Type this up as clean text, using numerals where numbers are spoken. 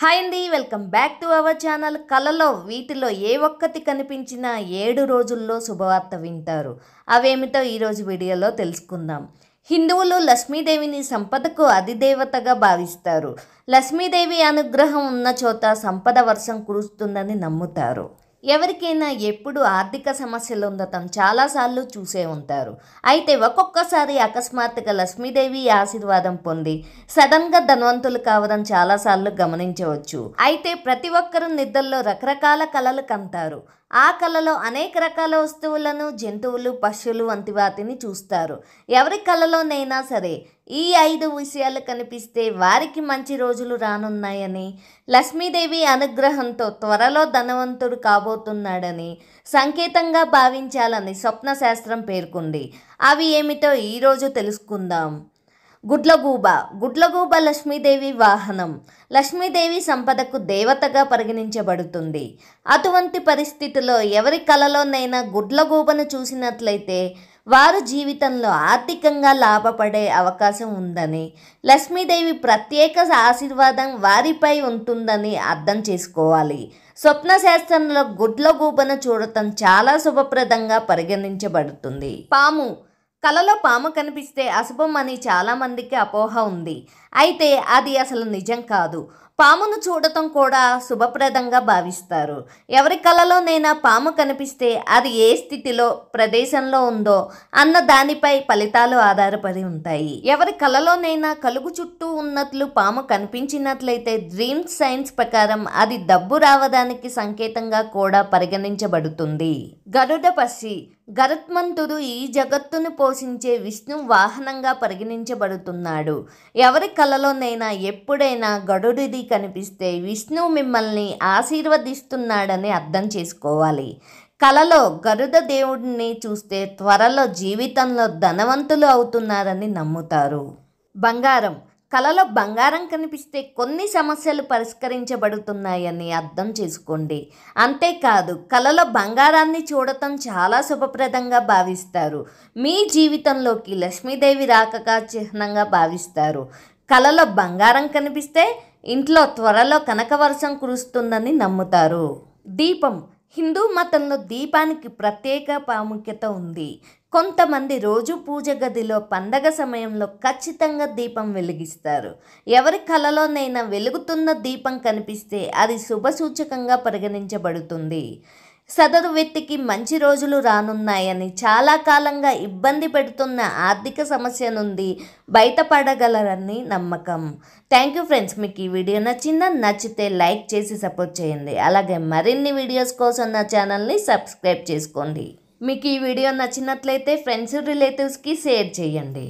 Hi అండి, welcome back to our channel. కలలో వీటిలో ఏ ఒక్కటి కనిపించినా 7 రోజుల్లో శుభవార్త వింటారు. అవేమిటో ఈరోజు వీడియోలో తెలుసుకుందాం. హిందువులు లక్ష్మీదేవిని సంపదకు అధిదేవతగా భావిస్తారు. లక్ష్మీదేవి అనుగ్రహం ఉన్న చోట సంపద వర్షం కురుస్తుందని నమ్ముతారు. ఎవరికైనా ఎప్పుడు ఆర్థిక సమస్యలు ఉండటం చాలాసార్లు చూసే ఉంటారు. అయితే ఒక్కొక్కసారి అకస్మాత్తుగా లక్ష్మీదేవి ఆశీర్వాదం పొంది సడన్గా ధనవంతులు కావడం చాలాసార్లు గమనించవచ్చు. అయితే ప్రతి ఒక్కరూ నిద్రలో రకరకాల కలలు కంటారు. ఆ కలలో అనేక రకాల వస్తువులను, జంతువులు, పశువులు వంటి వాటిని చూస్తారు. ఎవరి కలలోనైనా సరే ఈ 5 విషయాలు కనిపిస్తే వారికి మంచి రోజులు రానున్నాయని, లక్ష్మీదేవి అనుగ్రహంతో త్వరలో ధనవంతుడు కాబోతున్నాడని సంకేతంగా భావించాలని స్వప్నశాస్త్రం పేర్కొంది. అవి ఏమిటో ఈరోజు తెలుసుకుందాం. గుడ్లగూబ లక్ష్మీదేవి వాహనం. లక్ష్మీదేవి సంపదకు దేవతగా పరిగణించబడుతుంది. అటువంటి పరిస్థితిలో ఎవరి కలలోనైనా గుడ్లగూబను చూసినట్లయితే వారు జీవితంలో ఆర్థికంగా లాభపడే అవకాశం ఉందని, లక్ష్మీదేవి ప్రత్యేక ఆశీర్వాదం వారిపై ఉంటుందని అర్థం చేసుకోవాలి. స్వప్నశాస్త్రంలో గుడ్లగూబను చూడటం చాలా శుభప్రదంగా పరిగణించబడుతుంది. కలలో పాము కనిపిస్తే అశుభం అని చాలామందికి అపోహ ఉంది. అయితే అది అసలు నిజం కాదు. పామును చూడటం కూడా శుభప్రదంగా భావిస్తారు. ఎవరి కలలోనైనా పాము కనిపిస్తే అది ఏ స్థితిలో, ప్రదేశంలో ఉందో అన్న దానిపై ఫలితాలు ఆధారపడి ఉంటాయి. ఎవరి కలలోనైనా కలుగు చుట్టూ ఉన్నట్లు పాము కనిపించినట్లయితే డ్రీమ్ సైన్స్ ప్రకారం అది డబ్బు రావడానికి సంకేతంగా కూడా పరిగణించబడుతుంది. గరుడ పక్షి. గరుత్మంతుడు ఈ జగత్తును పోషించే విష్ణు వాహనంగా పరిగణించబడుతున్నాడు. ఎవరి కలలోనైనా ఎప్పుడైనా గరుడిది కనిపిస్తే విష్ణు మిమ్మల్ని ఆశీర్వదిస్తున్నాడని అర్థం చేసుకోవాలి. కలలో గరుడ దేవుడిని చూస్తే త్వరలో జీవితంలో ధనవంతులు అవుతున్నారని నమ్ముతారు. బంగారం. కలలో బంగారం కనిపిస్తే కొన్ని సమస్యలు పరిష్కరించబడుతున్నాయని అర్థం చేసుకోండి. అంతేకాదు, కలలో బంగారాన్ని చూడటం చాలా శుభప్రదంగా భావిస్తారు. మీ జీవితంలోకి లక్ష్మీదేవి రాకగా చిహ్నంగా భావిస్తారు. కలలో బంగారం కనిపిస్తే ఇంట్లో త్వరలో కనకవర్షం కురుస్తుందని నమ్ముతారు. దీపం. హిందూ మతంలో దీపానికి ప్రత్యేక ప్రాముఖ్యత ఉంది. కొంతమంది రోజు పూజ గదిలో పండగ సమయంలో ఖచ్చితంగా దీపం వెలిగిస్తారు. ఎవరి కలలోనైనా వెలుగుతున్న దీపం కనిపిస్తే అది శుభసూచకంగా పరిగణించబడుతుంది. సదరు వ్యక్తికి మంచి రోజులు రానున్నాయని, చాలా కాలంగా ఇబ్బంది పెడుతున్న ఆర్థిక సమస్య నుండి బయటపడగలరని నమ్మకం. Thank you friends. మీకు ఈ వీడియో నచ్చితే లైక్ చేసి సపోర్ట్ చేయండి. అలాగే మరిన్ని వీడియోస్ కోసం నా ఛానల్ని సబ్స్క్రైబ్ చేసుకోండి. మీకు ఈ వీడియో నచ్చినట్లయితే ఫ్రెండ్స్, రిలేటివ్స్కి షేర్ చేయండి.